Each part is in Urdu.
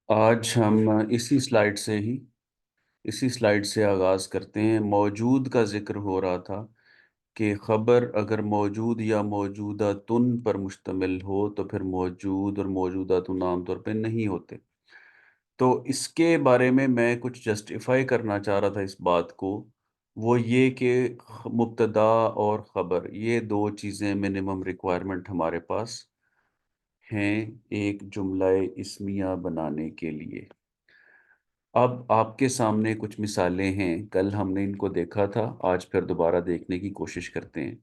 آج ہم اسی سلائیڈ سے آغاز کرتے ہیں۔ موجود کا ذکر ہو رہا تھا کہ خبر اگر موجود یا موجودہ تن پر مشتمل ہو تو پھر موجود اور موجودہ تن عام طور پہ نہیں ہوتے۔ تو اس کے بارے میں کچھ جسٹیفائی کرنا چاہ رہا تھا اس بات کو، وہ یہ کہ مبتدا اور خبر یہ دو چیزیں منیمم ریکوائرمنٹ ہمارے پاس ہیں ایک جملہ اسمیہ بنانے کے لیے۔ اب آپ کے سامنے کچھ مثالیں ہیں، کل ہم نے ان کو دیکھا تھا، آج پھر دوبارہ دیکھنے کی کوشش کرتے ہیں۔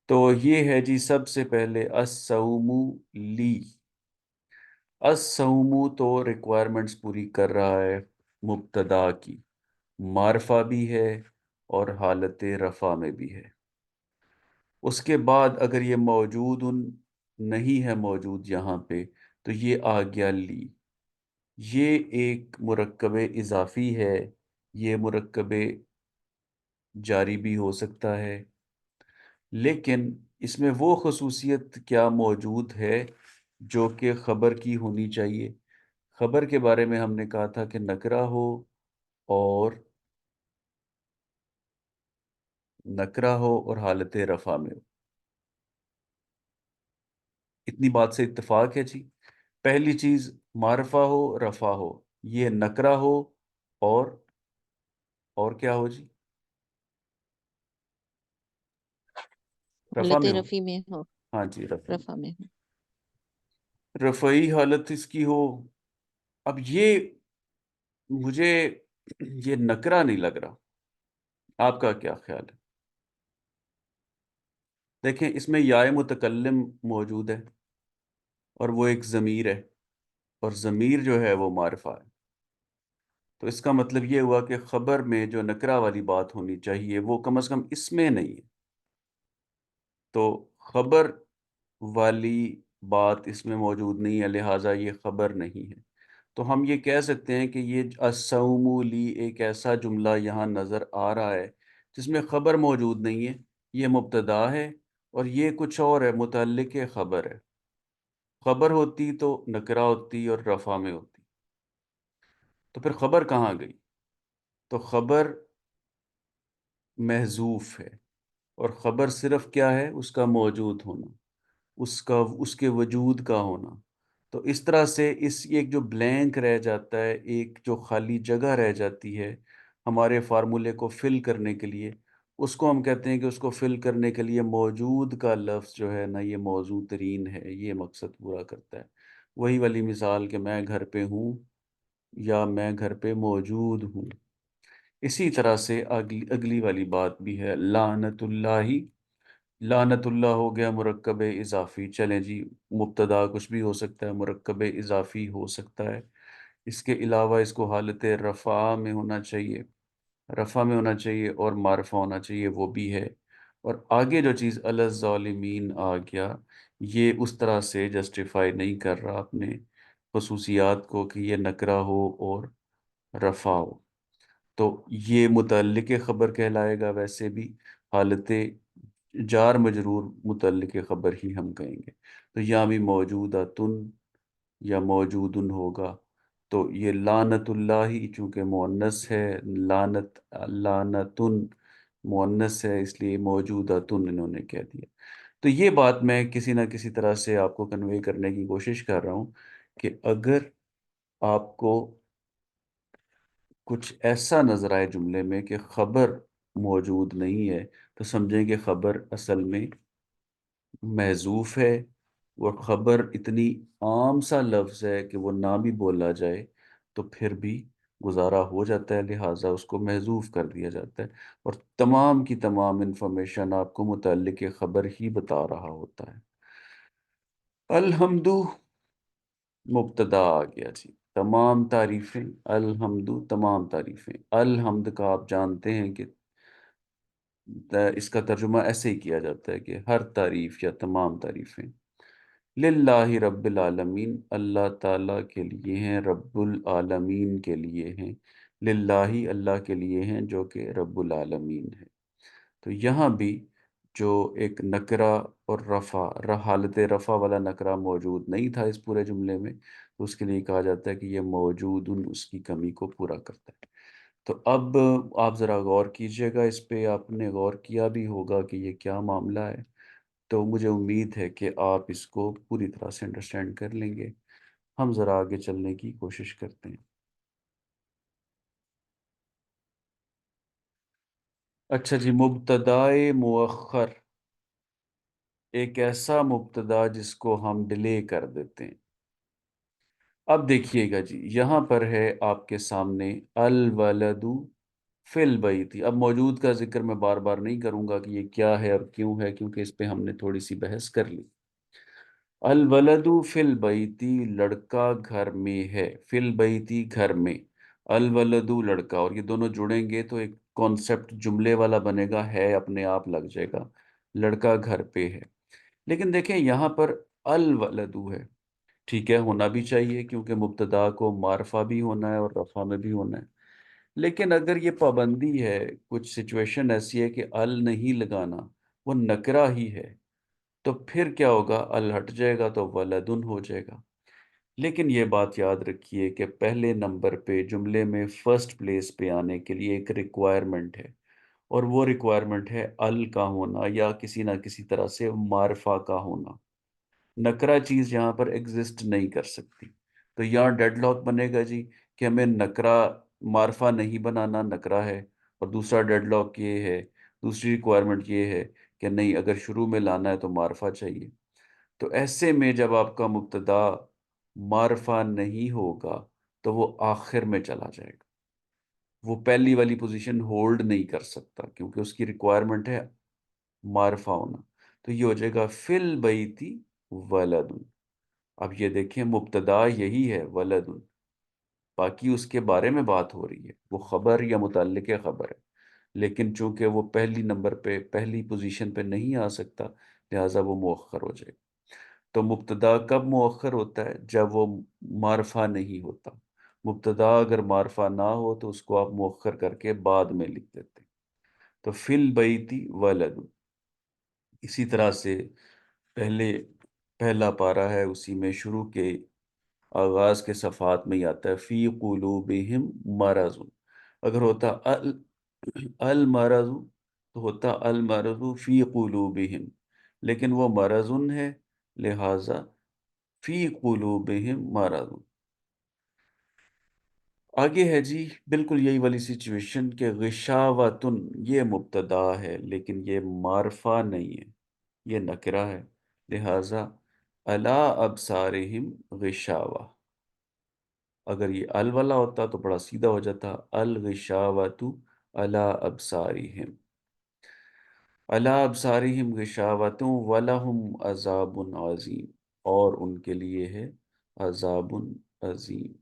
تو یہ ہے جی، سب سے پہلے الصوم لی۔ الصوم تو ریکوائرمنٹس پوری کر رہا ہے مبتدا کی، معرفہ بھی ہے اور حالت رفع میں بھی ہے۔ اس کے بعد اگر یہ موجود نہیں ہے موجود یہاں پہ تو یہ آ گیا لی۔ یہ ایک مرکب اضافی ہے، یہ مرکب جاری بھی ہو سکتا ہے، لیکن اس میں وہ خصوصیت کیا موجود ہے جو کہ خبر کی ہونی چاہیے؟ خبر کے بارے میں ہم نے کہا تھا کہ نکرہ ہو اور حالت رفع میں ہو۔ اتنی بات سے اتفاق ہے جی؟ پہلی چیز معرفہ ہو، رفع ہو، یہ نکرہ ہو اور کیا ہو جی؟ رفع حالت میں ہو۔ رفی میں ہو، ہاں جی، رفع میں، رفع میں ہو۔ رفعی حالت اس کی ہو۔ اب مجھے یہ نکرہ نہیں لگ رہا، آپ کا کیا خیال ہے؟ دیکھیں اس میں یا متکلم موجود ہے اور وہ ایک ضمیر ہے، اور ضمیر جو ہے وہ معرفہ ہے، تو اس کا مطلب یہ ہوا کہ خبر میں جو نکرہ والی بات ہونی چاہیے وہ کم از کم اس میں نہیں ہے، تو خبر والی بات اس میں موجود نہیں ہے، لہٰذا یہ خبر نہیں ہے۔ تو ہم یہ کہہ سکتے ہیں کہ یہ الصوم لی ایک ایسا جملہ یہاں نظر آ رہا ہے جس میں خبر موجود نہیں ہے، یہ مبتدا ہے اور یہ کچھ اور ہے، متعلق خبر ہے۔ خبر ہوتی تو نکرہ ہوتی اور رفع میں ہوتی، تو پھر خبر کہاں گئی؟ تو خبر محذوف ہے، اور خبر صرف کیا ہے؟ اس کا موجود ہونا، اس کے وجود کا ہونا۔ تو اس طرح سے ایک جو بلینک رہ جاتا ہے، ایک جو خالی جگہ رہ جاتی ہے ہمارے فارمولے کو فل کرنے کے لیے، اس کو ہم کہتے ہیں کہ اس کو فل کرنے کے لیے موجود کا لفظ جو ہے نا، یہ موضوع ترین ہے، یہ مقصد پورا کرتا ہے۔ وہی والی مثال کہ میں گھر پہ ہوں یا میں گھر پہ موجود ہوں۔ اسی طرح سے اگلی والی بات بھی ہے، لعنت اللہ۔ لعنت اللہ ہو گیا مرکب اضافی، چلیں جی، مبتدا کچھ بھی ہو سکتا ہے، مرکب اضافی ہو سکتا ہے۔ اس کے علاوہ اس کو حالت رفع میں ہونا چاہیے، اور معرفہ ہونا چاہیے، وہ بھی ہے۔ اور آگے جو چیز علی الظالمین آ گیا، یہ اس طرح سے جسٹیفائی نہیں کر رہا اپنے خصوصیات کو کہ یہ نکرہ ہو اور رفع ہو، تو یہ متعلق خبر کہلائے گا۔ ویسے بھی حالت جار مجرور متعلق خبر ہی ہم کہیں گے، تو یہاں بھی موجودہ تن یا موجودن ہوگا۔ تو یہ لعنت اللہ چونکہ مؤنث ہے، لعنتن مؤنث ہے، اس لیے موجودہ تن انہوں نے کہہ دیا۔ تو یہ بات میں کسی نہ کسی طرح سے آپ کو کنوے کرنے کی کوشش کر رہا ہوں کہ اگر آپ کو کچھ ایسا نظر آئے جملے میں کہ خبر موجود نہیں ہے، تو سمجھیں کہ خبر اصل میں محذوف ہے، وہ خبر اتنی عام سا لفظ ہے کہ وہ نہ بھی بولا جائے تو پھر بھی گزارا ہو جاتا ہے، لہٰذا اس کو محذوف کر دیا جاتا ہے، اور تمام کی تمام انفارمیشن آپ کو متعلق خبر ہی بتا رہا ہوتا ہے۔ الحمد مبتدا آ گیا جی، تمام تعریفیں، الحمد تمام تعریفیں۔ الحمد کا آپ جانتے ہیں کہ اس کا ترجمہ ایسے ہی کیا جاتا ہے کہ ہر تعریف یا تمام تعریفیں للہ رب العالمین، اللہ تعالیٰ کے لیے ہیں، رب العالمین کے لیے ہیں، للہ اللہ کے لیے ہیں جو کہ رب العالمین ہے۔ تو یہاں بھی جو ایک نکرہ اور حالت رفع والا نکرہ موجود نہیں تھا اس پورے جملے میں، تو اس کے لیے کہا جاتا ہے کہ یہ موجود اس کی کمی کو پورا کرتا ہے۔ تو اب آپ ذرا غور کیجئے گا اس پہ، آپ نے غور کیا بھی ہوگا کہ یہ کیا معاملہ ہے، تو مجھے امید ہے کہ آپ اس کو پوری طرح سے انڈرسٹینڈ کر لیں گے۔ ہم ذرا آگے چلنے کی کوشش کرتے ہیں۔ اچھا جی، مبتدائے مؤخر، ایک ایسا مبتدا جس کو ہم ڈیلے کر دیتے ہیں۔ اب دیکھیے گا جی، یہاں پر ہے آپ کے سامنے الولد فی البیت۔ اب موجود کا ذکر میں بار بار نہیں کروں گا کہ یہ کیا ہے اور کیوں ہے، کیونکہ اس پہ ہم نے تھوڑی سی بحث کر لی۔ الولد فی البیتی، لڑکا گھر میں ہے، فی البیتی گھر میں، الولد لڑکا، اور یہ دونوں جڑیں گے تو ایک کانسیپٹ جملے والا بنے گا، ہے اپنے آپ لگ جائے گا، لڑکا گھر پہ ہے۔ لیکن دیکھیں یہاں پر الولد ہے، ٹھیک ہے ہونا بھی چاہیے کیونکہ مبتدا کو معرفہ بھی ہونا ہے اور رفع میں بھی ہونا ہے۔ لیکن اگر یہ پابندی ہے، کچھ سچویشن ایسی ہے کہ ال نہیں لگانا، وہ نکرہ ہی ہے، تو پھر کیا ہوگا، ال ہٹ جائے گا تو ولدن ہو جائے گا۔ لیکن یہ بات یاد رکھیے کہ پہلے نمبر پہ جملے میں فرسٹ پلیس پہ آنے کے لیے ایک ریکوائرمنٹ ہے، اور وہ ریکوائرمنٹ ہے ال کا ہونا یا کسی نہ کسی طرح سے معرفہ کا ہونا۔ نکرہ چیز یہاں پر ایگزسٹ نہیں کر سکتی، تو یہاں ڈیڈ لاک بنے گا جی کہ ہمیں نکرہ معرفہ نہیں بنانا، نکرہ ہے، اور دوسرا ڈیڈ لاک یہ ہے، دوسری ریکوائرمنٹ یہ ہے کہ نہیں، اگر شروع میں لانا ہے تو معرفہ چاہیے۔ تو ایسے میں جب آپ کا مبتدا معرفہ نہیں ہوگا تو وہ آخر میں چلا جائے گا، وہ پہلی والی پوزیشن ہولڈ نہیں کر سکتا کیونکہ اس کی ریکوائرمنٹ ہے معرفہ ہونا۔ تو یہ ہو جائے گا فی البیتی ولد۔ اب یہ دیکھیں مبتدا یہی ہے ولد، باقی اس کے بارے میں بات ہو رہی ہے، وہ خبر یا متعلق خبر ہے، لیکن چونکہ وہ پہلی نمبر پہ پہلی پوزیشن پہ نہیں آ سکتا، لہٰذا وہ مؤخر ہو جائے گا۔ تو مبتدا کب مؤخر ہوتا ہے؟ جب وہ معرفہ نہیں ہوتا۔ مبتدا اگر معرفہ نہ ہو تو اس کو آپ مؤخر کر کے بعد میں لکھ دیتے ہیں۔ تو فی البیتی ولد، اسی طرح سے پہلے پہلا پارہ ہے، اسی میں شروع کے آغاز کے صفحات میں ہی آتا ہے فی قلوبہم مرض۔ اگر ہوتا المرض تو ہوتا المرض فی قلوبہم، لیکن وہ مرض ہے، لہذا فی قلوبہم مرض۔ آگے ہے جی بالکل یہی والی سچویشن کہ غشاوتن، یہ مبتدا ہے لیکن یہ معرفہ نہیں ہے، یہ نکرہ ہے، لہذا الا ابصارہم غشاوہ۔ اگر یہ ال والا ہوتا تو بڑا سیدھا ہو جاتا، الغشاوۃ علی ابصارہم، علی ابصارہم غشاوۃ ولہم عذاب عظیم، اور ان کے لیے ہے عذاب عظیم۔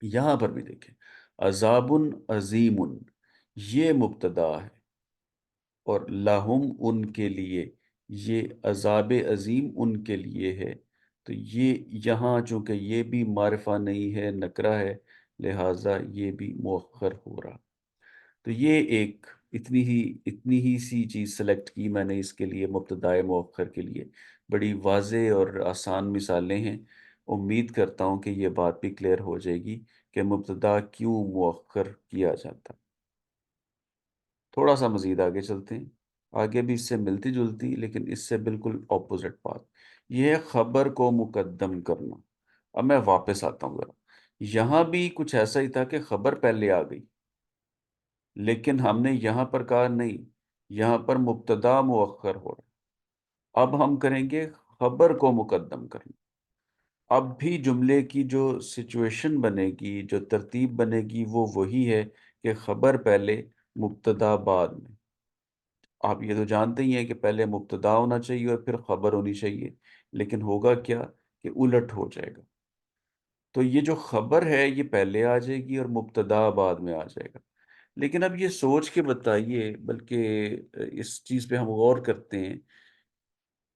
یہاں پر بھی دیکھیں عذاب عظیم، یہ مبتدا ہے، اور لہم ان کے لیے، یہ عذاب عظیم ان کے لیے ہے۔ تو یہ یہاں چونکہ یہ بھی معرفہ نہیں ہے، نکرہ ہے، لہٰذا یہ بھی مؤخر ہو رہا۔ تو یہ ایک اتنی ہی سی چیز سلیکٹ کی میں نے اس کے لیے، مبتدائے مؤخر کے لیے بڑی واضح اور آسان مثالیں ہیں۔ امید کرتا ہوں کہ یہ بات بھی کلیئر ہو جائے گی کہ مبتدا کیوں مؤخر کیا جاتا۔ تھوڑا سا مزید آگے چلتے ہیں، آگے بھی اس سے ملتی جلتی لیکن اس سے بالکل اپوزٹ بات، یہ ہے خبر کو مقدم کرنا۔ اب میں واپس آتا ہوں ذرا، یہاں بھی کچھ ایسا ہی تھا کہ خبر پہلے آ گئی، لیکن ہم نے یہاں پر کہا نہیں، یہاں پر مبتدا مؤخر ہو رہا، اب ہم کریں گے خبر کو مقدم کرنا۔ اب بھی جملے کی جو سچویشن بنے گی، جو ترتیب بنے گی، وہ وہی ہے کہ خبر پہلے، مبتدا بعد میں۔ آپ یہ تو جانتے ہی ہیں کہ پہلے مبتدا ہونا چاہیے اور پھر خبر ہونی چاہیے، لیکن ہوگا کیا کہ الٹ ہو جائے گا۔ تو یہ جو خبر ہے یہ پہلے آ جائے گی اور مبتدا بعد میں آ جائے گا۔ لیکن اب یہ سوچ کے بتائیے، بلکہ اس چیز پہ ہم غور کرتے ہیں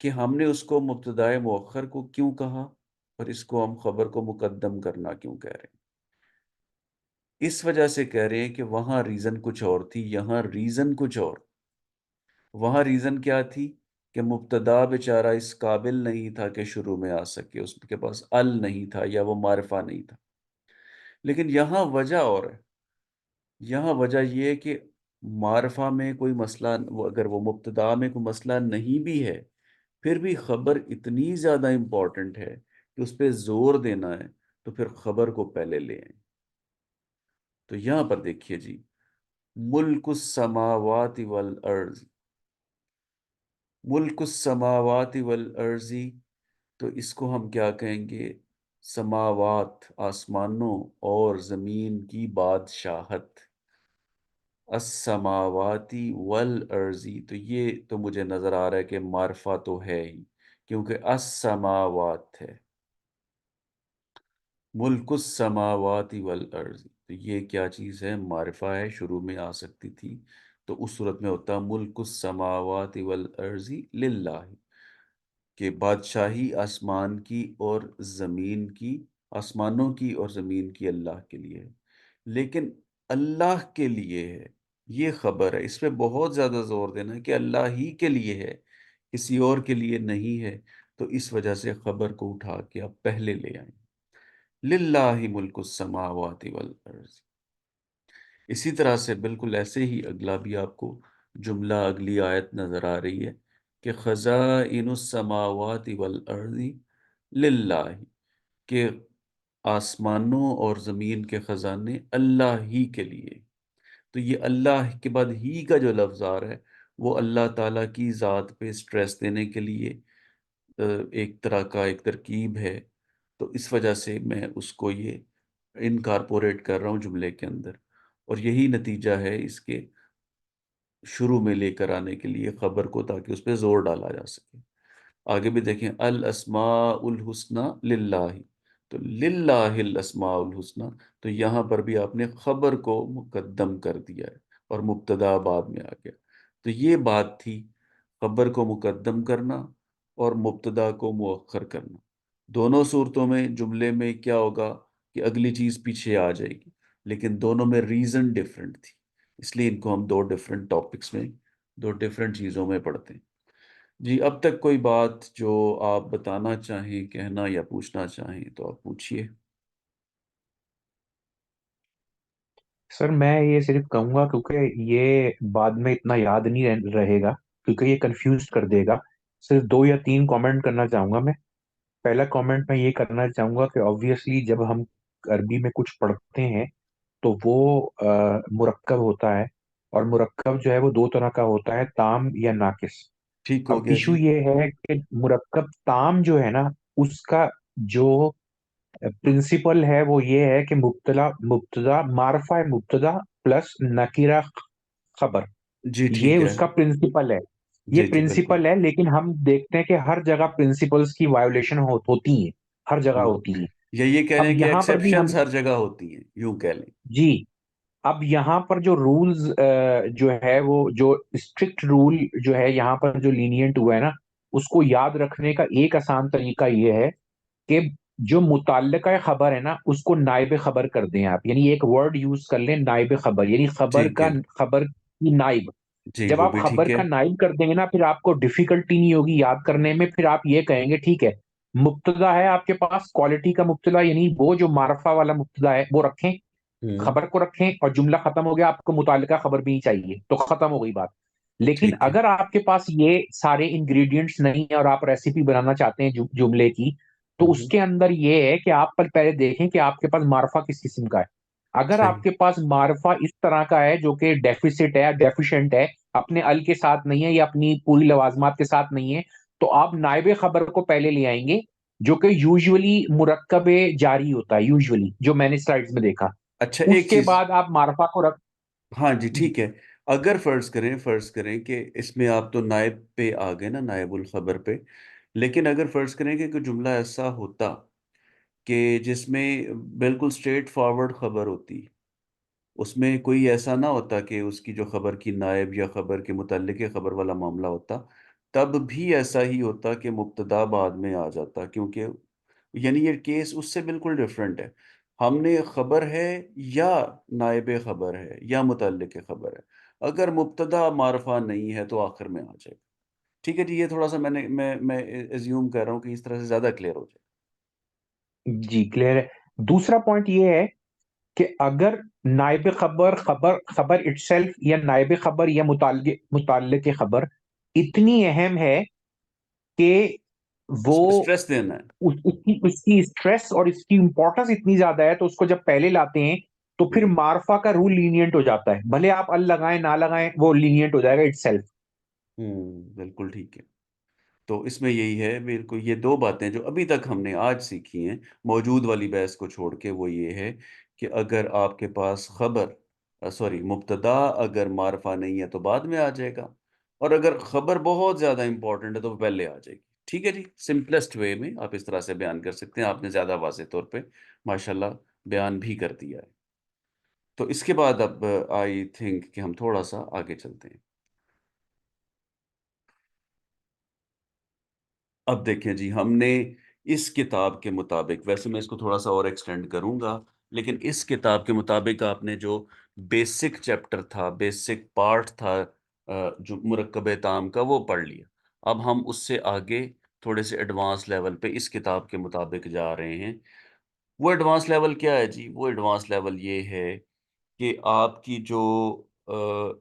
کہ ہم نے اس کو مبتدائے مؤخر کو کیوں کہا، اور اس کو ہم خبر کو مقدم کرنا کیوں کہہ رہے ہیں۔ اس وجہ سے کہہ رہے ہیں کہ وہاں ریزن کچھ اور تھی، یہاں ریزن کچھ اور۔ وہاں ریزن کیا تھی کہ مبتدا بیچارہ اس قابل نہیں تھا کہ شروع میں آ سکے، اس کے پاس ال نہیں تھا یا وہ معرفہ نہیں تھا۔ لیکن یہاں وجہ اور ہے، یہاں وجہ یہ ہے کہ معرفہ میں کوئی مسئلہ، اگر وہ مبتدا میں کوئی مسئلہ نہیں بھی ہے، پھر بھی خبر اتنی زیادہ امپورٹنٹ ہے کہ اس پہ زور دینا ہے، تو پھر خبر کو پہلے لے آئیں۔ تو یہاں پر دیکھیے جی، ملک السماوات والارض، ملک السماوات والارض، تو اس کو ہم کیا کہیں گے؟ سماوات، آسمانوں اور زمین کی بادشاہت، السماواتی والارضی، تو یہ تو مجھے نظر آ رہا ہے کہ معرفہ تو ہے ہی، کیونکہ السماوات ہے، ملک السماوات والارض، تو یہ کیا چیز ہے؟ معرفہ ہے، شروع میں آ سکتی تھی، تو اس صورت میں ہوتا ملک السماوات والارض للہ، کہ بادشاہی آسمان کی اور زمین کی، آسمانوں کی اور زمین کی اللہ کے لیے ہے۔ لیکن اللہ کے لیے ہے، یہ خبر ہے، اس پہ بہت زیادہ زور دینا ہے کہ اللہ ہی کے لیے ہے، کسی اور کے لیے نہیں ہے، تو اس وجہ سے خبر کو اٹھا کے آپ پہلے لے آئیں، للہ ملک السماوات والارض۔ اسی طرح سے بالکل ایسے ہی اگلا بھی آپ کو جملہ، اگلی آیت نظر آ رہی ہے کہ خزائن السماوات والارض للہ، کہ آسمانوں اور زمین کے خزانے اللہ ہی کے لیے۔ تو یہ اللہ کے بعد ہی کا جو لفظ آ رہا ہے، وہ اللہ تعالیٰ کی ذات پہ سٹریس دینے کے لیے ایک طرح کا ایک ترکیب ہے، تو اس وجہ سے میں اس کو یہ انکارپوریٹ کر رہا ہوں جملے کے اندر، اور یہی نتیجہ ہے اس کے شروع میں لے کر آنے کے لیے خبر کو، تاکہ اس پہ زور ڈالا جا سکے۔ آگے بھی دیکھیں، الاسماء الحسنى للہ، تو للہ الاسماء الحسنى، تو یہاں پر بھی آپ نے خبر کو مقدم کر دیا ہے اور مبتدا بعد میں آ گیا۔ تو یہ بات تھی، خبر کو مقدم کرنا اور مبتدا کو مؤخر کرنا۔ دونوں صورتوں میں جملے میں کیا ہوگا کہ اگلی چیز پیچھے آ جائے گی، لیکن دونوں میں ریزن ڈیفرنٹ تھی، اس لیے ان کو ہم دو ڈیفرنٹ ٹاپکس میں، دو ڈیفرنٹ چیزوں میں پڑھتے ہیں۔ جی، اب تک کوئی بات جو آپ بتانا چاہیں، کہنا یا پوچھنا چاہیں تو آپ پوچھیے۔ سر میں یہ صرف کہوں گا کیونکہ یہ بعد میں اتنا یاد نہیں رہے گا، کیونکہ یہ کنفیوز کر دے گا۔ صرف 2 یا 3 کامنٹ کرنا چاہوں گا میں۔ پہلا کامنٹ میں یہ کرنا چاہوں گا کہ آبویسلی جب ہم عربی میں کچھ پڑھتے ہیں تو وہ مرکب ہوتا ہے، اور مرکب جو ہے وہ 2 طرح کا ہوتا ہے، تام یا ناقص۔ ٹھیک اب ہو گیا ایشو جی۔ یہ ہے کہ مرکب تام جو ہے نا، اس کا جو پرنسپل ہے وہ یہ ہے کہ مبتدا معرفہ مبتدا پلس نکیرہ خبر، جی یہ ٹھیک ہے۔ اس کا پرنسپل ہے۔ یہ جی جی بالکل۔ پرنسپل ہے، لیکن ہم دیکھتے ہیں کہ ہر جگہ پرنسپلز کی وایولیشن ہوتی ہیں، ہر جگہ ہوں، ہوتی ہیں۔ یا یہ کہہ اب رہے ہیں کہ یہاں پر بھی ہم، ایکسیپشنز ہر جگہ ہوتی ہیں، یوں کہہ لیں۔ جی، اب یہاں پر جو رولز جو ہے وہ جو اسٹرکٹ رول جو ہے یہاں پر جو لینینٹ ہوا ہے نا، اس کو یاد رکھنے کا ایک آسان طریقہ یہ ہے کہ جو متعلقہ خبر ہے نا اس کو نائب خبر کر دیں آپ، یعنی ایک ورڈ یوز کر لیں، نائب خبر، یعنی ٹھیک ہے خبر کی نائب۔ جی، جب وہ آپ بھی خبر ٹھیک ہے۔ کا نائب کر دیں گے نا، پھر آپ کو ڈیفیکلٹی نہیں ہوگی یاد کرنے میں، پھر آپ یہ کہیں گے ٹھیک ہے، مبتدا ہے آپ کے پاس کوالٹی کا مبتدا، یعنی وہ جو معرفہ والا مبتدا ہے وہ رکھیں، ہوں، خبر کو رکھیں، اور جملہ ختم ہو گیا، آپ کو متعلقہ خبر بھی نہیں چاہیے، تو ختم ہو گئی بات۔ لیکن ٹھیک ہے۔ اگر آپ کے پاس یہ سارے انگریڈینٹس نہیں ہیں اور آپ ریسیپی بنانا چاہتے ہیں جملے کی، تو اس ہوں، کے اندر یہ ہے کہ آپ پر پہلے دیکھیں کہ آپ کے پاس معرفہ کس قسم کا ہے۔ اگر آپ صحیح۔ کے پاس معرفہ اس طرح کا ہے جو کہ ڈیفیسٹ ہے، ڈیفیشنٹ ہے، اپنے ال کے ساتھ نہیں ہے یا اپنی پوری لوازمات کے ساتھ نہیں ہے، تو آپ نائب خبر کو پہلے لے آئیں گے، جو کہ یوزولی مرکب جاری ہوتا ہے، یوزولی جو میں نے سلائڈز میں دیکھا۔ اچھا اس ایک کے چیز، بعد آپ معرفہ کو رکھ، ہاں جی ٹھیک ہے، اگر فرض کریں کہ اس میں آپ تو نائب پہ آ گئے نا، نائب الخبر پہ، لیکن اگر فرض کریں کہ کوئی جملہ ایسا ہوتا کہ جس میں بالکل اسٹریٹ فارورڈ خبر ہوتی، اس میں کوئی ایسا نہ ہوتا کہ اس کی جو خبر کی نائب یا خبر کے متعلق خبر والا معاملہ ہوتا، تب بھی ایسا ہی ہوتا کہ مبتدا بعد میں آ جاتا، کیونکہ یعنی یہ کیس اس سے بالکل ڈیفرنٹ ہے۔ ہم نے خبر ہے یا نائب خبر ہے یا متعلق خبر ہے. اگر مبتدا معرفہ نہیں ہے تو آخر میں آ جائے گا. ٹھیک ہے جی، یہ تھوڑا سا میں ایزیوم کر رہا ہوں کہ اس طرح سے زیادہ کلیئر ہو جائے. جی کلیئر ہے. دوسرا پوائنٹ یہ ہے کہ اگر نائب خبر خبر خبر اٹسیلف یا نائب خبر یا متعلق خبر اتنی اہم ہے کہ اس وہ پہ اسٹریس دینا ہے. اس کی اسٹریس اور اس کی امپورٹنس اتنی زیادہ ہے، تو اس کو جب پہلے لاتے ہیں تو پھر ہوں معرفہ کا رول لینینٹ ہو جاتا ہے، بھلے آپ ال لگائیں نہ لگائیں وہ لینینٹ ہو جائے گا اٹ سیلف. بالکل ٹھیک ہے. تو اس میں یہی ہے، بالکل یہ دو باتیں جو ابھی تک ہم نے آج سیکھی ہیں موجود والی بحث کو چھوڑ کے، وہ یہ ہے کہ اگر آپ کے پاس مبتدا اگر معرفہ نہیں ہے تو بعد میں آ جائے گا، اور اگر خبر بہت زیادہ امپورٹنٹ ہے تو وہ پہلے آ جائے گی. ٹھیک ہے جی، سمپلسٹ وے میں آپ اس طرح سے بیان کر سکتے ہیں. آپ نے زیادہ واضح طور پہ ماشاءاللہ بیان بھی کر دیا ہے. تو اس کے بعد اب آئی تھنک کہ ہم تھوڑا سا آگے چلتے ہیں. اب دیکھیں جی، ہم نے اس کتاب کے مطابق، ویسے میں اس کو تھوڑا سا اور ایکسٹینڈ کروں گا، لیکن اس کتاب کے مطابق آپ نے جو بیسک چیپٹر تھا، بیسک پارٹ تھا جو مرکب تام کا، وہ پڑھ لیا. اب ہم اس سے آگے تھوڑے سے ایڈوانس لیول پہ اس کتاب کے مطابق جا رہے ہیں. وہ ایڈوانس لیول کیا ہے جی؟ وہ ایڈوانس لیول یہ ہے کہ آپ کی جو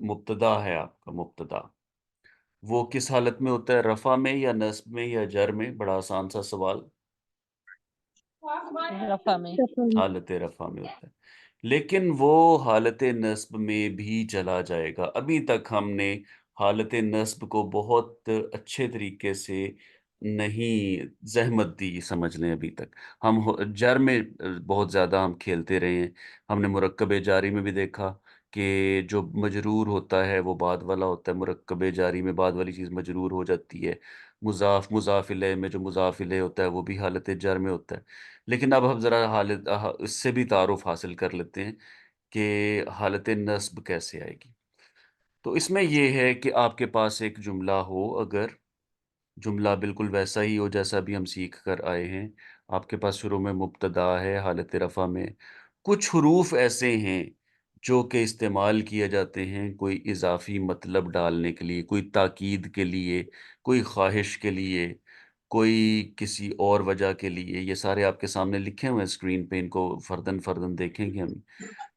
مبتدا ہے، آپ کا مبتدا وہ کس حالت میں ہوتا ہے؟ رفع میں یا نصب میں یا جر میں؟ بڑا آسان سا سوال. رفع میں. حالت رفع میں ہوتا ہے، لیکن وہ حالت نصب میں بھی چلا جائے گا. ابھی تک ہم نے حالت نصب کو بہت اچھے طریقے سے نہیں زحمت دی، سمجھ لیں. ابھی تک ہم جر میں بہت زیادہ ہم کھیلتے رہے ہیں. ہم نے مرکب جاری میں بھی دیکھا کہ جو مجرور ہوتا ہے وہ بعد والا ہوتا ہے. مرکب جاری میں بعد والی چیز مجرور ہو جاتی ہے. مضاف الیہ میں جو مضاف الیہ ہوتا ہے وہ بھی حالت جر میں ہوتا ہے. لیکن اب ہم ذرا اس سے بھی تعارف حاصل کر لیتے ہیں کہ حالت نصب کیسے آئے گی. تو اس میں یہ ہے کہ آپ کے پاس ایک جملہ ہو، اگر جملہ بالکل ویسا ہی ہو جیسا بھی ہم سیکھ کر آئے ہیں. آپ کے پاس شروع میں مبتدا ہے حالت رفع میں، کچھ حروف ایسے ہیں جو کہ استعمال کیے جاتے ہیں کوئی اضافی مطلب ڈالنے کے لیے، کوئی تاکید کے لیے، کوئی خواہش کے لیے، کوئی کسی اور وجہ کے لیے. یہ سارے آپ کے سامنے لکھے ہوئے ہیں اسکرین پہ، ان کو فردن فردن دیکھیں گے ہم.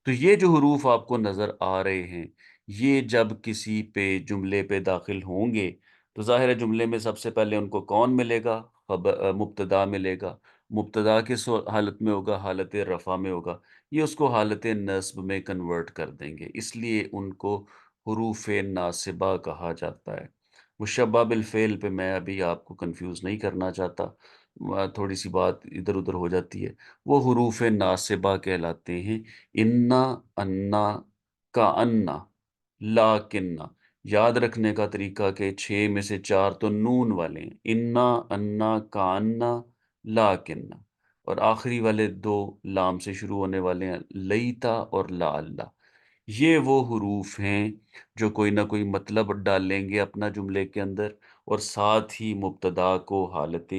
تو یہ جو حروف آپ کو نظر آ رہے ہیں، یہ جب کسی پہ جملے پہ داخل ہوں گے تو ظاہر ہے جملے میں سب سے پہلے ان کو کون ملے گا؟ مبتدا ملے گا. مبتدا کس حالت میں ہوگا؟ حالت رفع میں ہوگا. یہ اس کو حالت نصب میں کنورٹ کر دیں گے، اس لیے ان کو حروف ناصبہ کہا جاتا ہے. مشبہ بالفعل پہ میں ابھی آپ کو کنفیوز نہیں کرنا چاہتا، تھوڑی سی بات ادھر ادھر ہو جاتی ہے. وہ حروف ناصبہ کہلاتے ہیں. انا، انا، کا انا، لاکنہ. یاد رکھنے کا طریقہ کہ 6 میں سے 4 تو نون والے ہیں، انا، انا، کا انا، لاکنہ. اور آخری والے 2 لام سے شروع ہونے والے ہیں، لیتا اور لا اللہ. یہ وہ حروف ہیں جو کوئی نہ کوئی مطلب ڈالیں گے اپنا جملے کے اندر، اور ساتھ ہی مبتدا کو حالت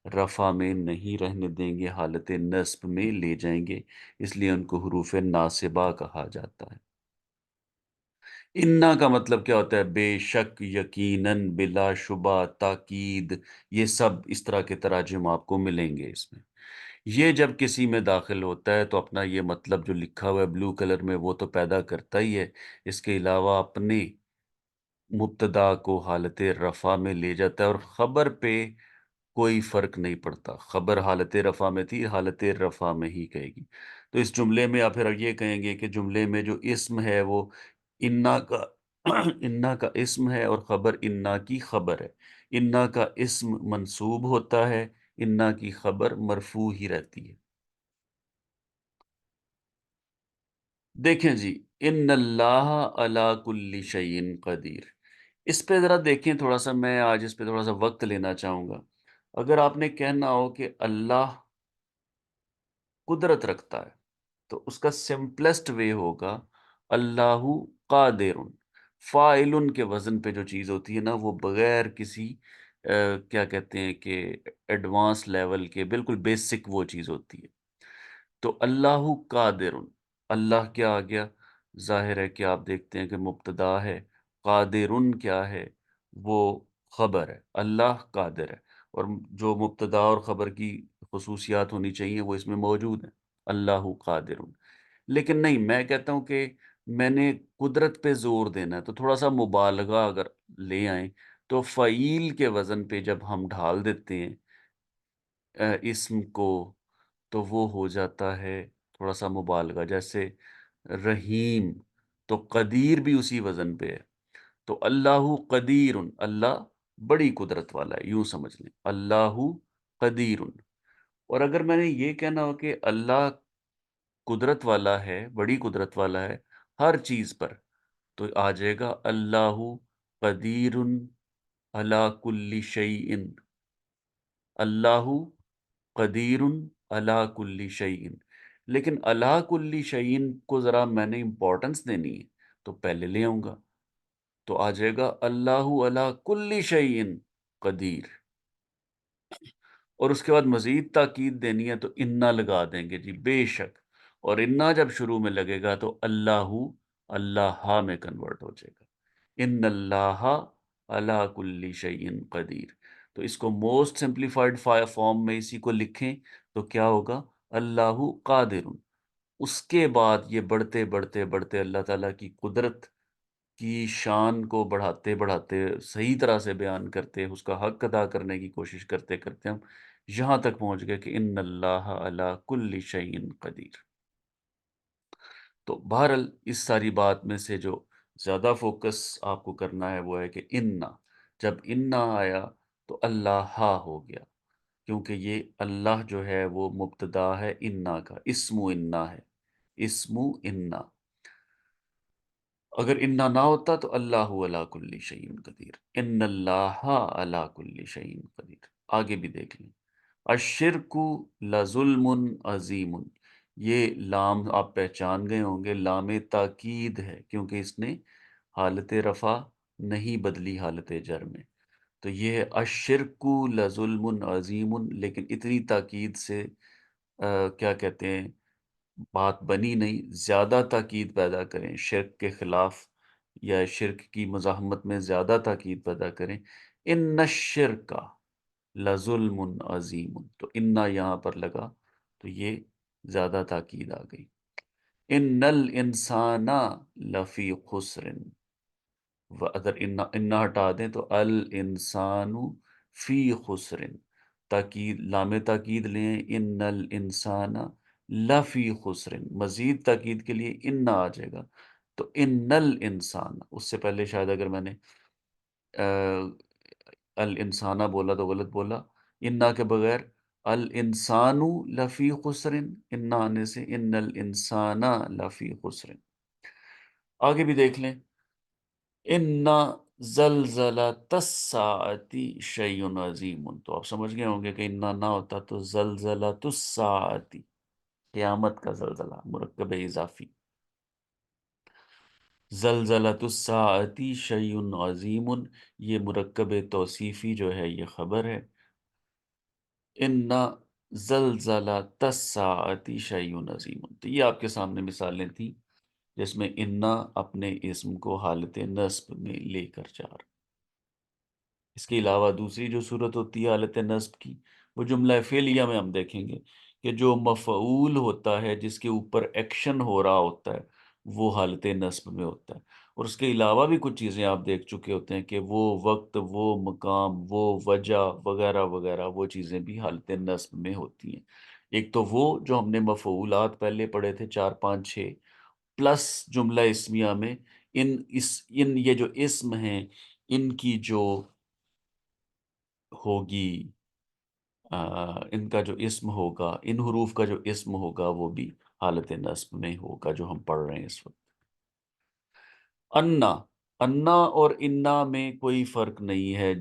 رفع میں نہیں رہنے دیں گے، حالت نصب میں لے جائیں گے. اس لیے ان کو حروف ناصبہ کہا جاتا ہے. انا کا مطلب کیا ہوتا ہے؟ بے شک، یقیناً، بلا شبہ، تاکید. یہ سب اس طرح کے تراجم آپ کو ملیں گے اس میں. یہ جب کسی میں داخل ہوتا ہے تو اپنا یہ مطلب جو لکھا ہوا ہے بلو کلر میں وہ تو پیدا کرتا ہی ہے، اس کے علاوہ اپنے مبتدا کو حالت رفع میں لے جاتا ہے. اور خبر پہ کوئی فرق نہیں پڑتا، خبر حالت رفع میں تھی، حالت رفع میں ہی کہے گی. تو اس جملے میں آپ پھر یہ کہیں گے کہ جملے میں جو اسم ہے وہ انا کا انا کا اسم ہے اور خبر انا کی خبر ہے. انا کا اسم منصوب ہوتا ہے، انا کی خبر مرفوع ہی رہتی ہے. دیکھیں جی، ان اللہ علی کل شیء قدیر. اس پہ ذرا دیکھیں تھوڑا سا، میں آج اس پہ تھوڑا سا وقت لینا چاہوں گا. اگر آپ نے کہنا ہو کہ اللہ قدرت رکھتا ہے تو اس کا سمپلسٹ وے ہوگا اللہ قادر. فاعل کے وزن پہ جو چیز ہوتی ہے نا، وہ بغیر کسی کیا کہتے ہیں کہ ایڈوانس لیول کے، بالکل بیسک وہ چیز ہوتی ہے. تو اللہ قادر، اللہ کیا آ گیا؟ ظاہر ہے کہ آپ دیکھتے ہیں کہ مبتدا ہے، قادر کیا ہے؟ وہ خبر ہے، اللہ قادر ہے، اور جو مبتدا اور خبر کی خصوصیات ہونی چاہیے وہ اس میں موجود ہیں، اللہ قادر۔ لیکن نہیں، میں کہتا ہوں کہ میں نے قدرت پہ زور دینا ہے، تو تھوڑا سا مبالغہ اگر لے آئیں تو فعیل کے وزن پہ جب ہم ڈھال دیتے ہیں اسم کو، تو وہ ہو جاتا ہے تھوڑا سا مبالغہ، جیسے رحیم، تو قدیر بھی اسی وزن پہ ہے، تو اللہ قدیر، اللہ بڑی قدرت والا ہے، یوں سمجھ لیں اللہ قدیر۔ اور اگر میں نے یہ کہنا ہو کہ اللہ قدرت والا ہے، بڑی قدرت والا ہے ہر چیز پر، تو آ جائے گا اللہ قدیر علی کل شیء، اللہ قدیر علی کل شیء۔ لیکن علی کل شیء کو ذرا میں نے امپورٹنس دینی ہے، تو پہلے لے آؤں گا، تو آ جائے گا اللہ علی کل شیء قدیر، اور اس کے بعد مزید تاکید دینی ہے تو انا لگا دیں گے جی، بے شک، اور انا جب شروع میں لگے گا تو اللہ، اللہ میں کنورٹ ہو جائے گا، ان اللہ علی کل شیء قدیر۔ تو اس کو موسٹ سمپلیفائڈ فارم میں اسی کو لکھیں تو کیا ہوگا؟ اللہ قادر۔ اس کے بعد یہ بڑھتے بڑھتے بڑھتے اللہ تعالیٰ کی قدرت کی شان کو بڑھاتے بڑھاتے صحیح طرح سے بیان کرتے، اس کا حق ادا کرنے کی کوشش کرتے کرتے ہم یہاں تک پہنچ گئے کہ ان اللہ علی کل شیء قدیر۔ تو بہرحال اس ساری بات میں سے جو زیادہ فوکس آپ کو کرنا ہے وہ ہے کہ انا، جب انا آیا تو اللہ ہو گیا، کیونکہ یہ اللہ جو ہے وہ مبتدا ہے انا کا، اسم انا ہے، اسم انا۔ اگر انا نہ ہوتا تو اللہ علی کل شیء قدیر، ان اللہ علی کل شیء قدیر۔ آگے بھی دیکھ لیں، الشرک لظلم عظیم، یہ لام آپ پہچان گئے ہوں گے، لام تاکید ہے، کیونکہ اس نے حالت رفع نہیں بدلی حالت جر میں، تو یہ ہے الشرک لظلم عظیم، لیکن اتنی تاکید سے کیا کہتے ہیں، بات بنی نہیں، زیادہ تاکید پیدا کریں شرک کے خلاف، یا شرک کی مزاحمت میں زیادہ تاکید پیدا کریں، ان الشرک لظلم عظیم، تو انا یہاں پر لگا تو یہ زیادہ تاکید آ گئی، ان الانسان لفی خسر، اگر انا ہٹا دیں تو الانسان فی خسر، تاکید لام تاکید لیں، ان الانسان لفی خسر، مزید تاکید کے لیے انا آ جائے گا، تو ان الانسان، اس سے پہلے شاید اگر میں نے الانسانہ بولا تو غلط بولا، انا کے بغیر الانسان لفی خسر، انا آنے سے ان الانسان لفی خسر۔ آگے بھی دیکھ لیں، انا زلزلۃ الساعۃ شیء عظیم، تو آپ سمجھ گئے ہوں گے کہ انا نہ ہوتا تو زلزلۃ الساعۃ، قیامت کا زلزلہ، مرکب اضافی، زلزلۃ الساعۃ شیء عظیم، یہ مرکب توصیفی جو ہے یہ خبر ہے، انا زلزلۃ الساعۃ شیء عظیم، تو یہ آپ کے سامنے مثالیں تھیں جس میں انا اپنے اسم کو حالت نصب میں لے کر جا رہا۔ اس کے علاوہ دوسری جو صورت ہوتی ہے حالت نصب کی، وہ جملہ فعلیہ میں ہم دیکھیں گے کہ جو مفعول ہوتا ہے، جس کے اوپر ایکشن ہو رہا ہوتا ہے، وہ حالت نصب میں ہوتا ہے، اور اس کے علاوہ بھی کچھ چیزیں آپ دیکھ چکے ہوتے ہیں کہ وہ وقت، وہ مقام، وہ وجہ وغیرہ وغیرہ، وہ چیزیں بھی حالت نصب میں ہوتی ہیں۔ ایک تو وہ جو ہم نے مفعولات پہلے پڑھے تھے 4 5 6، پلس جملہ اسمیہ میں ان یہ جو اسم ہیں، ان کی جو ہوگی ان کا جو اسم ہوگا، ان حروف کا جو اسم ہوگا وہ بھی حالت نصب میں ہوگا، جو ہم پڑھ رہے ہیں اس وقت۔ انا، انا اور انا میں کوئی فرق نہیں ہے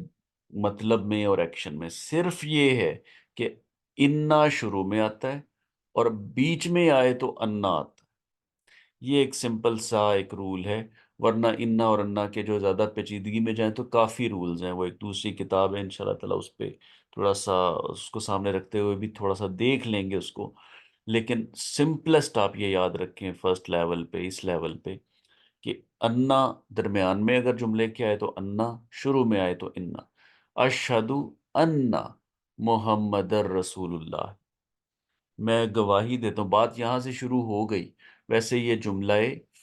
مطلب میں اور ایکشن میں، صرف یہ ہے کہ انا شروع میں آتا ہے اور بیچ میں آئے تو انا آتا ہے، یہ ایک سمپل سا ایک رول ہے، ورنہ انا اور انا کے جو زیادہ پیچیدگی میں جائیں تو کافی رولز ہیں، وہ ایک دوسری کتاب ہے انشاءاللہ تعالیٰ، اس پہ تھوڑا سا اس کو سامنے رکھتے ہوئے بھی تھوڑا سا دیکھ لیں گے اس کو، لیکن سمپلسٹ آپ یہ یاد رکھیں فرسٹ لیول پہ، اس لیول پہ، کہ انا درمیان میں اگر جملے کے آئے تو انا، شروع میں آئے تو انا. اشہد انا محمد رسول اللہ، میں گواہی دیتا ہوں. بات یہاں سے شروع ہو گئی. ویسے یہ جملہ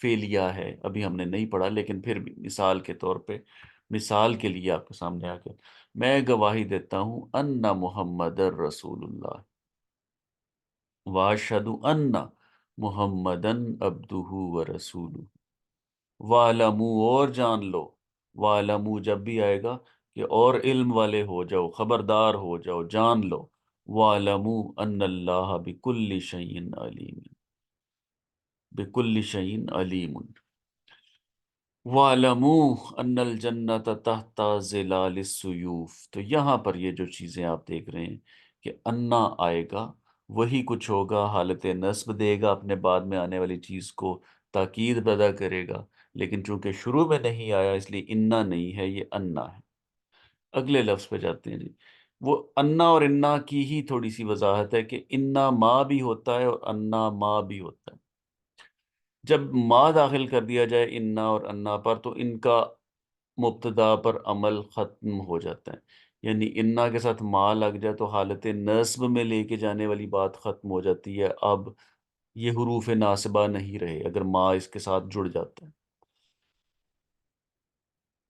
فعلیہ ہے، ابھی ہم نے نہیں پڑھا، لیکن پھر بھی مثال کے طور پہ، مثال کے لیے آپ کے سامنے آ کے، میں گواہی دیتا ہوں ان محمد رسول اللہ، واشہد ان محمدن عبدہ ورسولہ. وَاعْلَمُوا، اور جان لو، وَاعْلَمُوا جب بھی آئے گا کہ اور علم والے ہو جاؤ، خبردار ہو جاؤ، جان لو. وَاعْلَمُوا أَنَّ اللَّهَ بِكُلِّ شَيْءٍ عَلِيمٌ، بِكُلِّ شَيْءٍ عَلِيمٌ. وَاعْلَمُوا أَنَّ الْجَنَّةَ تَحْتَ ظِلَالِ السُّيُوفِ. تو یہاں پر یہ جو چیزیں آپ دیکھ رہے ہیں کہ انا آئے گا، وہی کچھ ہوگا، حالت نصب دے گا، اپنے بعد میں آنے والی چیز کو تاکید پیدا کرے گا. لیکن چونکہ شروع میں نہیں آیا اس لیے انا نہیں ہے، یہ انا ہے. اگلے لفظ پہ جاتے ہیں جی. وہ انا اور انا کی ہی تھوڑی سی وضاحت ہے کہ انا ما بھی ہوتا ہے اور انا ما بھی ہوتا ہے. جب ما داخل کر دیا جائے انا اور انا پر تو ان کا مبتدا پر عمل ختم ہو جاتا ہے. یعنی انا کے ساتھ ما لگ جائے تو حالت نصب میں لے کے جانے والی بات ختم ہو جاتی ہے. اب یہ حروف ناصبہ نہیں رہے اگر ما اس کے ساتھ جڑ جاتا ہے.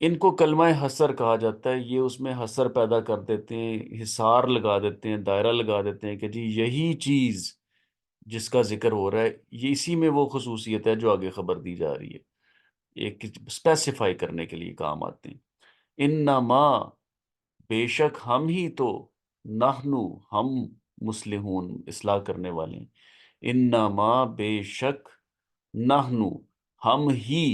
ان کو کلمہ حصر کہا جاتا ہے. یہ اس میں حصر پیدا کر دیتے ہیں، حصار لگا دیتے ہیں، دائرہ لگا دیتے ہیں کہ جی یہی چیز جس کا ذکر ہو رہا ہے، یہ اسی میں وہ خصوصیت ہے جو آگے خبر دی جا رہی ہے. ایک اسپیسیفائی کرنے کے لیے کام آتے ہیں. انما، بے شک ہم ہی تو، نحنو ہم، مصلحون اصلاح کرنے والے ہیں. انما بے شک، نحنو ہم ہی.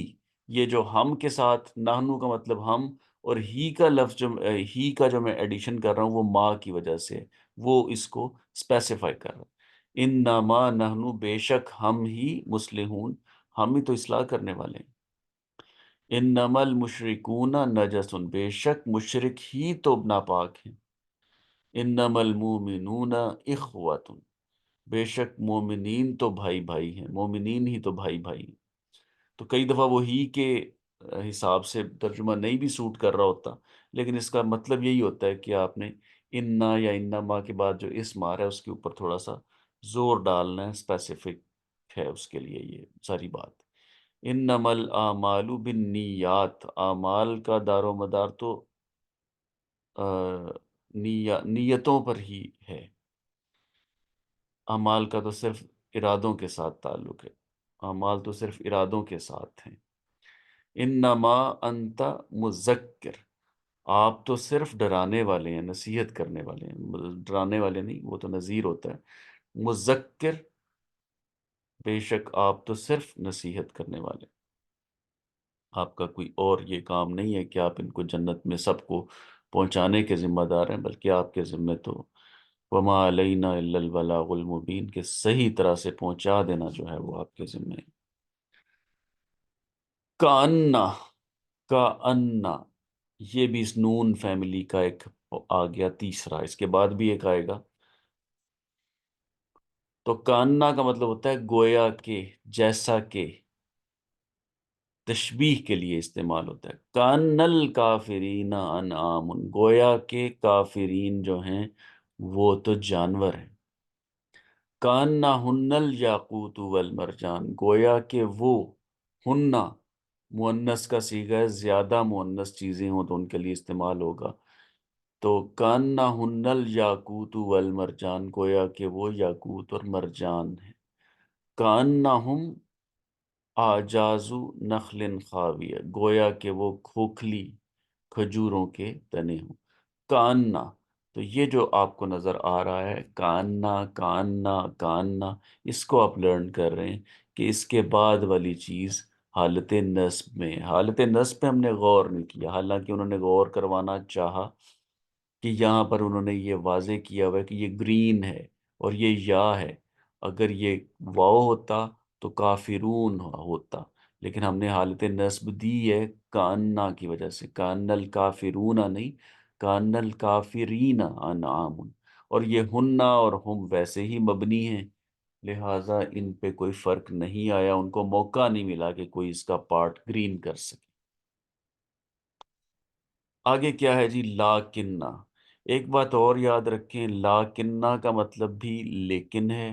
یہ جو ہم کے ساتھ نحنو کا مطلب ہم، اور ہی کا لفظ جو ہی کا جو میں ایڈیشن کر رہا ہوں وہ ما کی وجہ سے، وہ اس کو اسپیسیفائی کر رہا ہے. انما نحنو بے شک ہم ہی، مصلحون ہم ہی تو اصلاح کرنے والے ہیں. انما المشرکون نجس، بے شک مشرک ہی تو ناپاک ہیں. انما المومنون اخوۃ، بے شک مومنین تو بھائی بھائی ہیں، مومنین ہی تو بھائی بھائی ہیں. تو کئی دفعہ وہی کے حساب سے ترجمہ نہیں بھی سوٹ کر رہا ہوتا، لیکن اس کا مطلب یہی ہوتا ہے کہ آپ نے انا یا انما کے بعد جو اسم آ رہا ہے اس کے اوپر تھوڑا سا زور ڈالنا ہے، اسپیسیفک ہے اس کے لیے یہ ساری بات. انما الاعمال بالنیات، اعمال کا دار و مدار تو نیتوں پر ہی ہے. اعمال کا تو صرف ارادوں کے ساتھ تعلق ہے، اعمال تو صرف ارادوں کے ساتھ ہیں. انما انت مذکر، آپ تو صرف ڈرانے والے ہیں، نصیحت کرنے والے ہیں. ڈرانے والے نہیں، وہ تو نذیر ہوتا ہے. مذکر، بے شک آپ تو صرف نصیحت کرنے والے ہیں. آپ کا کوئی اور یہ کام نہیں ہے کہ آپ ان کو جنت میں سب کو پہنچانے کے ذمہ دار ہیں، بلکہ آپ کے ذمہ تو وما علینا الا البلاغ المبین، کہ صحیح طرح سے پہنچا دینا جو ہے وہ آپ کے ذمہ ہے. کانا، کانا، یہ بھی اس نون فیملی کا ایک آ گیا تیسرا، اس کے بعد بھی ایک آئے گا. تو کانا کا مطلب ہوتا ہے گویا کہ، جیسا کہ، تشبیہ کے لیے استعمال ہوتا ہے. کان الکافرین انعام، گویا کہ کافرین جو ہیں وہ تو جانور ہیں. کاننا ہن الیاقوت والمرجان، گویا کہ وہ، ہننا مؤنث کا صیغہ ہے، زیادہ مؤنث چیزیں ہوں تو ان کے لیے استعمال ہوگا. تو کاننا ہن الیاقوت والمرجان، گویا کہ وہ یاقوت اور مرجان ہیں. کانہم آجازو نخل خاویہ، گویا کہ وہ کھوکھلی کھجوروں کے تنے ہوں. کاننا، تو یہ جو آپ کو نظر آ رہا ہے کاننا کاننا کاننا، اس کو آپ لرن کر رہے ہیں کہ اس کے بعد والی چیز حالت نصب میں ہے. حالت نصب پہ ہم نے غور نہیں کیا، حالانکہ انہوں نے غور کروانا چاہا کہ یہاں پر انہوں نے یہ واضح کیا ہوا ہے کہ یہ گرین ہے اور یہ یا ہے. اگر یہ واو ہوتا تو کافرون ہوتا، لیکن ہم نے حالت نصب دی ہے کاننا کی وجہ سے. کان الکافرون نہیں، کان الکافرین انعام. اور یہ ہننا اور ہم ویسے ہی مبنی ہیں، لہٰذا ان پہ کوئی فرق نہیں آیا، ان کو موقع نہیں ملا کہ کوئی اس کا پارٹ گرین کر سکے۔ آگے کیا ہے جی؟ لاکنہ۔ ایک بات اور یاد رکھیں، لاکنہ کا مطلب بھی لیکن ہے،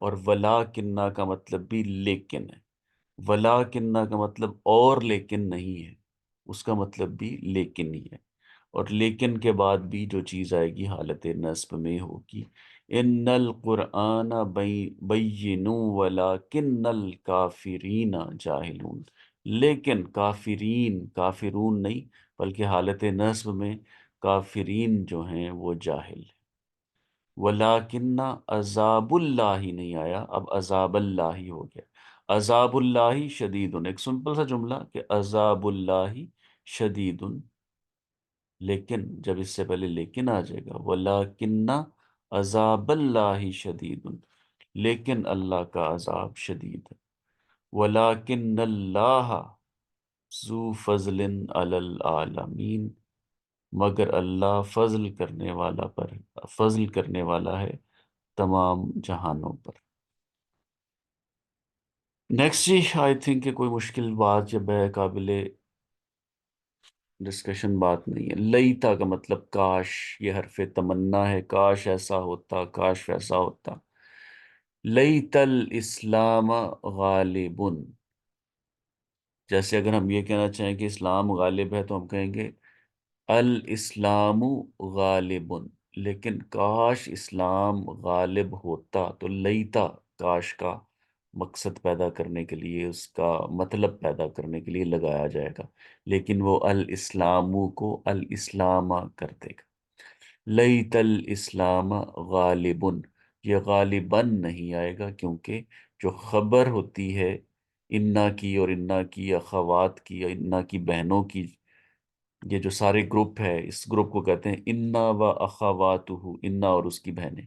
اور ولاکنہ کا مطلب بھی لیکن ہے۔ ولاکنہ کا مطلب اور لیکن نہیں ہے، اس کا مطلب بھی لیکن ہی ہے، اور لیکن کے بعد بھی جو چیز آئے گی حالت نصب میں ہوگی۔ ان القرآن بین ولکن الکافرین جاہلون۔ لیکن کافرین، کافرون نہیں، بلکہ حالت نصب میں کافرین جو ہیں وہ جاہل ہیں۔ ولیکن عذاب اللہ نہیں آیا، اب عذاب اللہ ہو گیا۔ عذاب اللہ شدید، ایک سمپل سا جملہ کہ عذاب اللہ شدید، لیکن جب اس سے پہلے لیکن آ جائے گا ولیکن عذاب اللہ شدید، لیکن اللہ کا عذاب شدید ہے۔ ولیکن اللہ ذو فضل علی العالمین، مگر اللہ فضل کرنے والا ہے تمام جہانوں پر۔ نیکسٹ جی، آئی تھنک کہ کوئی مشکل بات جب ہے قابل ڈسکشن بات نہیں ہے۔ لیتا کا مطلب کاش، یہ حرف تمنا ہے، کاش ایسا ہوتا، کاش ویسا ہوتا۔ لیت الاسلام غالب، جیسے اگر ہم یہ کہنا چاہیں کہ اسلام غالب ہے تو ہم کہیں گے الاسلام غالب، لیکن کاش اسلام غالب ہوتا تو لیتا کاش کا مقصد پیدا کرنے کے لیے، اس کا مطلب پیدا کرنے کے لیے لگایا جائے گا، لیکن وہ الاسلام کو الاسلام کر دے گا۔ لیت الاسلام غالب، یہ غالباً نہیں آئے گا، کیونکہ جو خبر ہوتی ہے انا کی، اور انا کی اخوات کی، یا انا کی بہنوں کی، یہ جو سارے گروپ ہے اس گروپ کو کہتے ہیں انا و اخواتہ، انا اور اس کی بہنیں۔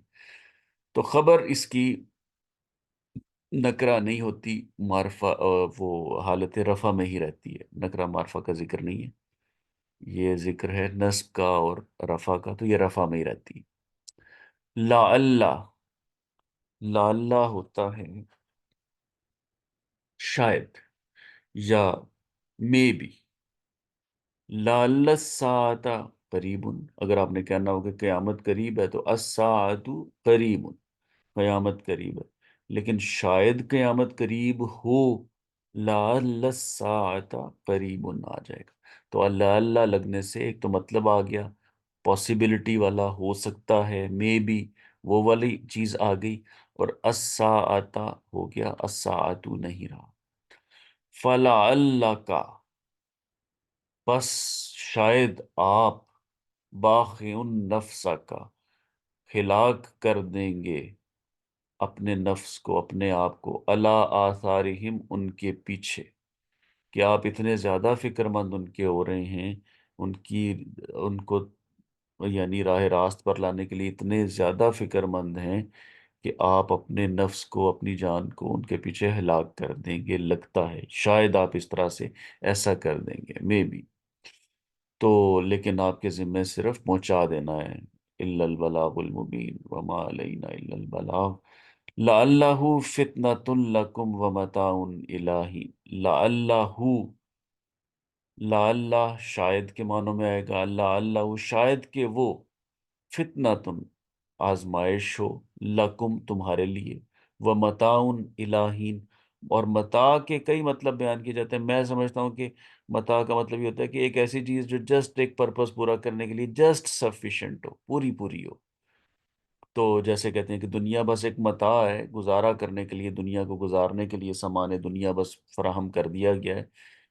تو خبر اس کی نکرہ نہیں ہوتی، معرفہ وہ حالت رفع میں ہی رہتی ہے، نکرہ معرفہ کا ذکر نہیں ہے، یہ ذکر ہے نصب کا اور رفع کا، تو یہ رفع میں ہی رہتی ہے۔ لا اللہ، لا اللہ ہوتا ہے شاید، یا مے بی۔ لعل الساعۃ قریب، اگر آپ نے کہنا ہو کہ قیامت قریب ہے تو الساعۃ قریب، قیامت قریب ہے، لیکن شاید قیامت قریب ہو، لعل الساعۃ قریب آ جائے گا، تو اللہ اللہ لگنے سے ایک تو مطلب آ گیا، پاسبلٹی والا، ہو سکتا ہے، مے بی وہ والی چیز آ گئی، اور الساعۃ ہو گیا، الساعۃ نہیں رہا۔ فلعلک، بس شاید آپ، باخع نفس کا، ہلاک کر دیں گے اپنے نفس کو، اپنے آپ کو، علی آثارہم، ان کے پیچھے، کہ آپ اتنے زیادہ فکر مند ان کے ہو رہے ہیں، ان کی، ان کو یعنی راہ راست پر لانے کے لیے اتنے زیادہ فکر مند ہیں کہ آپ اپنے نفس کو، اپنی جان کو ان کے پیچھے ہلاک کر دیں گے، لگتا ہے شاید آپ اس طرح سے ایسا کر دیں گے، مے بی۔ تو لیکن آپ کے ذمے صرف پہنچا دینا ہے، الا البلاغ المبین وما علینا الا البلاغ، لعلہ فتنۃ لکم ومتاع الہی۔ لعلہ، لعلہ شاید کے معنوں میں آئے گا، لعلہ شاید کہ وہ، فتنۃ آزمائش ہو، لکم تمہارے لیے، ومتاع الہین، اور متاع کے کئی مطلب بیان کیے جاتے ہیں، میں سمجھتا ہوں کہ متاع کا مطلب یہ ہوتا ہے کہ ایک ایسی چیز جو جسٹ ایک پرپس پورا کرنے کے لیے جسٹ سفیشینٹ ہو، پوری پوری ہو۔ تو جیسے کہتے ہیں کہ دنیا بس ایک متاع ہے، گزارا کرنے کے لیے، دنیا کو گزارنے کے لیے سامان دنیا بس فراہم کر دیا گیا ہے،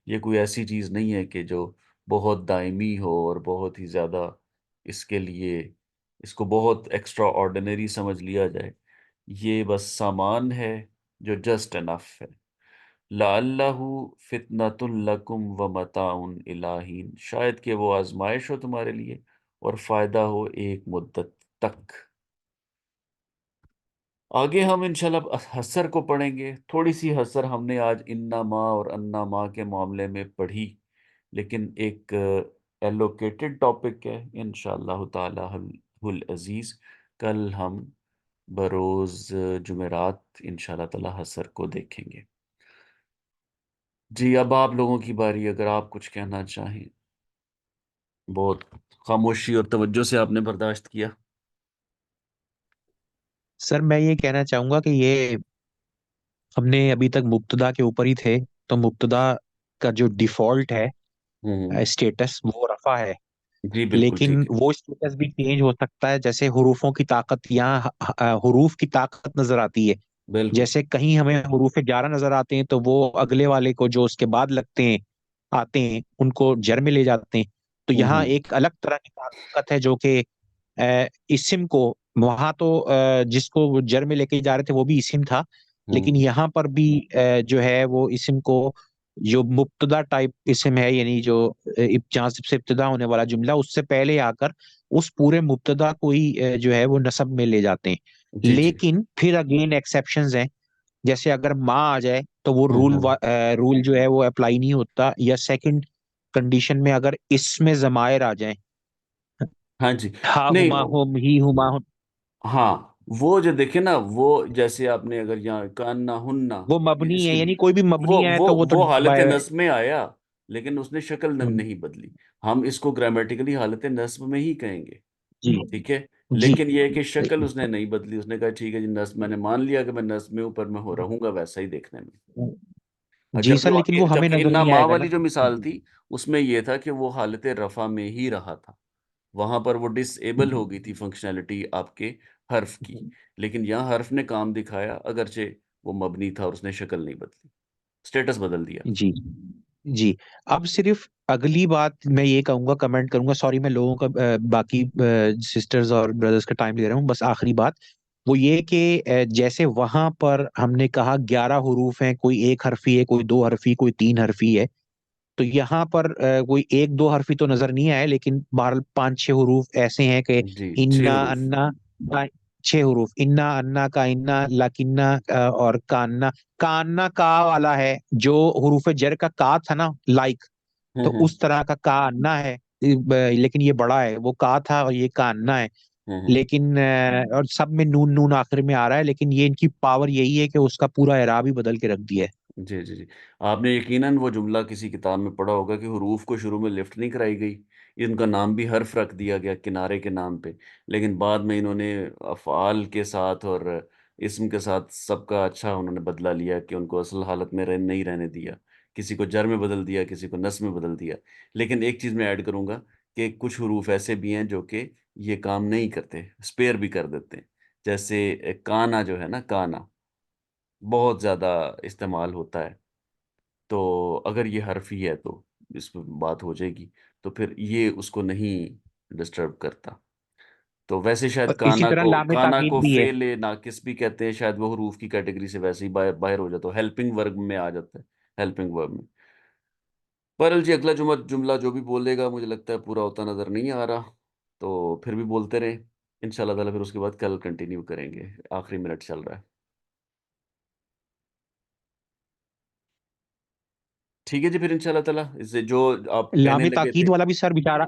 یہ کوئی ایسی چیز نہیں ہے کہ جو بہت دائمی ہو اور بہت ہی زیادہ اس کے لیے، اس کو بہت ایکسٹرا آرڈینری سمجھ لیا جائے، یہ بس سامان ہے جو جسٹ انف ہے۔ لعلہ فتنۃ لکم ومتاع الہین، شاید کہ وہ آزمائش ہو تمہارے لیے اور فائدہ ہو ایک مدت تک۔ آگے ہم انشاءاللہ حسر کو پڑھیں گے، تھوڑی سی حسر ہم نے آج انا ما اور انا ما کے معاملے میں پڑھی، لیکن ایک ایلوکیٹڈ ٹاپک ہے انشاءاللہ تعالی العزیز، کل ہم بروز جمعرات انشاءاللہ تعالی حسر کو دیکھیں گے۔ جی اب آپ لوگوں کی باری، اگر آپ کچھ کہنا چاہیں۔ بہت خاموشی اور توجہ سے آپ نے برداشت کیا۔ سر میں یہ کہنا چاہوں گا کہ یہ ہم نے ابھی تک مبتدا کے اوپر ہی تھے، تو مبتدا کا جو ڈیفالٹ ہے ہوں اسٹیٹس وہ رفع ہے، جی بالکل لیکن ٹھیک ہے۔ وہ اسٹیٹس بھی چینج ہو سکتا ہے، جیسے حروفوں کی طاقت یا حروف کی طاقت نظر آتی ہے۔ بالکل۔ جیسے کہیں ہمیں حروف 11 نظر آتے ہیں تو وہ اگلے والے کو جو اس کے بعد لگتے ہیں آتے ہیں ان کو جر میں لے جاتے ہیں۔ تو یہاں ہوں ایک الگ طرح کی طاقت ہے جو کہ اسم کو، وہاں تو جس کو وہ جر میں لے کے جا رہے تھے وہ بھی اسم تھا، لیکن ہوں یہاں پر بھی جو ہے وہ اسم کو، جو مبتدا ٹائپ اسم ہے، یعنی جو جہاں سے ابتدا ہونے والا جملہ اس سے پہلے آ کر اس پورے مبتدا کو ہی جو ہے وہ نصب میں لے جاتے ہیں۔ جی جی۔ لیکن پھر اگین ایکسیپشنز ہیں، جیسے اگر ماں آ جائے تو وہ ہوں رول جو ہے وہ اپلائی نہیں ہوتا، یا سیکنڈ کنڈیشن میں اگر اس میں ضمائر آ جائیں، ہاں جی۔ ہا نہیں ہما ہوم ہی ہما ہم، ہاں، وہ جو دیکھیں نا، وہ جیسے آپ نے اگر یہاں کاننا ہننا، وہ یہ مبنی اس ہے، کی یعنی کوئی بھی وہ مبنی ہے وہ تو وہ تو وہ حالت نصب میں آیا، لیکن اس نے شکل ہم، نہیں بدلی۔ ہم اس کو گرامیٹیکلی حالت نصب میں ہی کہیں گے، جی ٹھیک ہے؟ جی لیکن یہ ہے کہ شکل اس نے نہیں بدلی، اس نے کہا ٹھیک ہے جی نصب، میں نے مان لیا کہ میں نصب میں اوپر میں ہو رہوں گا ویسا ہی دیکھنے میں۔ جی جبکہ سر، لیکن وہ ہمیں جبکہ نظر انا نہیں ماں آئے گا نا۔ والی جو مثال تھی، اس میں یہ تھا کہ وہ حالت رفع میں ہی رہا تھا، وہاں پر وہ ڈس ایبل ہو گئی تھی فنکشنالٹی آپ کے حرف کی، لیکن یہاں حرف نے کام دکھایا اگرچہ وہ مبنی تھا اور اس نے شکل نہیں بدلی، سٹیٹس بدل دیا۔ جی جی، اب صرف اگلی بات میں یہ کہوں گا، کمنٹ کروں گا، سوری میں لوگوں کا باقی سسٹرز اور بردرز کا ٹائم لے رہا ہوں، بس آخری بات وہ یہ کہ جیسے وہاں پر ہم نے کہا 11 حروف ہیں، کوئی ایک حرفی ہے، کوئی دو حرفی، کوئی تین حرفی ہے، تو یہاں پر کوئی ایک دو حرفی تو نظر نہیں آئے، لیکن بہرحال 5-6 حروف ایسے ہیں کہ جی، چھ انا حروف۔ انا، 6 حروف، انا انا کا انا لکنہ، اور کاننا، کاننا کا والا ہے جو حروف جر کا کا تھا نا، لائک، ہوں تو ہوں اس طرح کا کاننا ہے، لیکن یہ بڑا ہے، وہ کا تھا اور یہ کاننا ہے، ہوں لیکن اور سب میں نون نون آخر میں آ رہا ہے، لیکن یہ ان کی پاور یہی ہے کہ اس کا پورا اعراب ہی بدل کے رکھ دیا ہے۔ جی جی جی۔ آپ نے یقیناً وہ جملہ کسی کتاب میں پڑھا ہوگا کہ حروف کو شروع میں لفٹ نہیں کرائی گئی، ان کا نام بھی حرف رکھ دیا گیا کنارے کے نام پہ، لیکن بعد میں انہوں نے افعال کے ساتھ اور اسم کے ساتھ سب کا اچھا انہوں نے بدلہ لیا کہ ان کو اصل حالت میں نہیں رہنے دیا، کسی کو جر میں بدل دیا، کسی کو نصب میں بدل دیا۔ لیکن ایک چیز میں ایڈ کروں گا کہ کچھ حروف ایسے بھی ہیں جو کہ یہ کام نہیں کرتے، اسپیئر بھی کر دیتے ہیں، جیسے کانا جو ہے نا، کانا بہت زیادہ استعمال ہوتا ہے، تو اگر یہ حرفی ہے تو اس پہ بات ہو جائے گی، تو پھر یہ اس کو نہیں ڈسٹرب کرتا۔ تو ویسے شاید اور اسی طرح لام کانا کو تاکید بھی ہے۔ فعل ناقص بھی کہتے ہیں، شاید وہ حروف کی کیٹیگری سے ویسے ہی باہر باہر ہو جاتا ہے، ہیلپنگ ورب میں آ جاتا ہے، ہیلپنگ ورب میں۔ بہرحال جی اگلا جملہ جو بھی بولے گا مجھے لگتا ہے پورا ہوتا نظر نہیں آ رہا، تو پھر بھی بولتے رہیں انشاءاللہ تعالیٰ، پھر اس کے بعد کل کنٹینیو کریں گے، آخری منٹ چل رہا ہے۔ ٹھیک ہے جی، پھر انشاءاللہ تعالیٰ اس سے جو آپ کہنے لام لگے تاکید تھے۔ والا بھی سر بےچارا